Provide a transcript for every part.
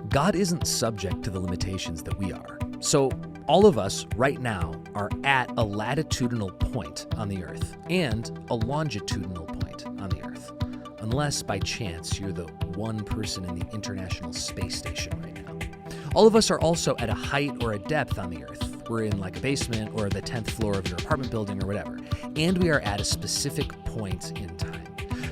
God isn't subject to the limitations that we are. So all of us right now are at a latitudinal point on the earth and a longitudinal point on the earth. Unless by chance you're the one person in the International Space Station right now. All of us are also at a height or a depth on the earth. We're in like a basement or the 10th floor of your apartment building or whatever. And we are at a specific point in time.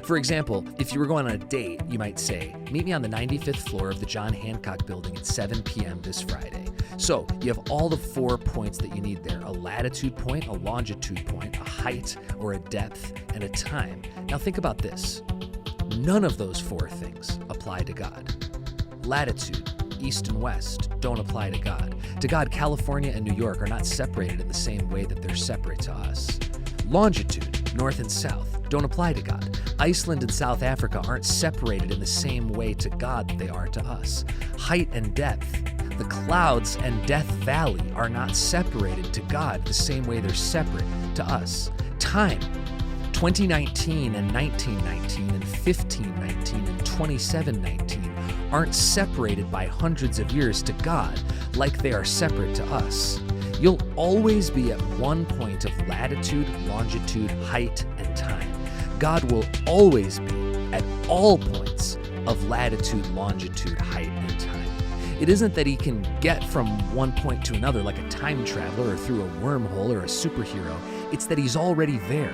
For example, if you were going on a date, you might say, meet me on the 95th floor of the John Hancock building at 7 p.m. this Friday. So you have all the 4 points that you need there: a latitude point, a longitude point, a height or a depth, and a time. Now think about this. None of those 4 things apply to God. Latitude, east and west, don't apply to God. To God, California and New York are not separated in the same way that they're separate to us. Longitude, north and south, don't apply to God. Iceland and South Africa aren't separated in the same way to God that they are to us. Height and depth, the clouds and Death Valley are not separated to God the same way they're separate to us. Time, 2019 and 1919 and 1519 and 2719 aren't separated by hundreds of years to God like they are separate to us. You'll always be at one point of latitude, longitude, height, and time. God will always be at all points of latitude, longitude, height, and time. It isn't that he can get from one point to another like a time traveler or through a wormhole or a superhero. It's that he's already there.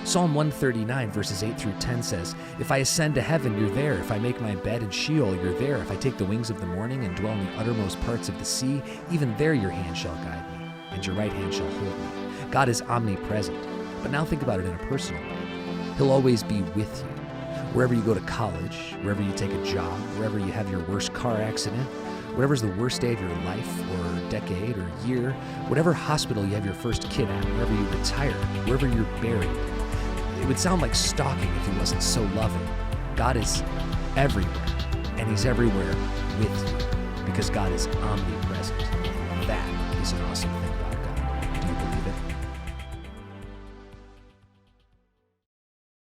Psalm 139 verses 8 through 10 says, "If I ascend to heaven, you're there. If I make my bed in Sheol, you're there. If I take the wings of the morning and dwell in the uttermost parts of the sea, even there your hand shall guide me, and your right hand shall hold me." God is omnipresent. But now think about it in a personal way. He'll always be with you. Wherever you go to college, wherever you take a job, wherever you have your worst car accident, whatever's the worst day of your life or decade or year, whatever hospital you have your first kid at, wherever you retire, wherever you're buried. It would sound like stalking if he wasn't so loving. God is everywhere, and he's everywhere with you because God is omnipresent.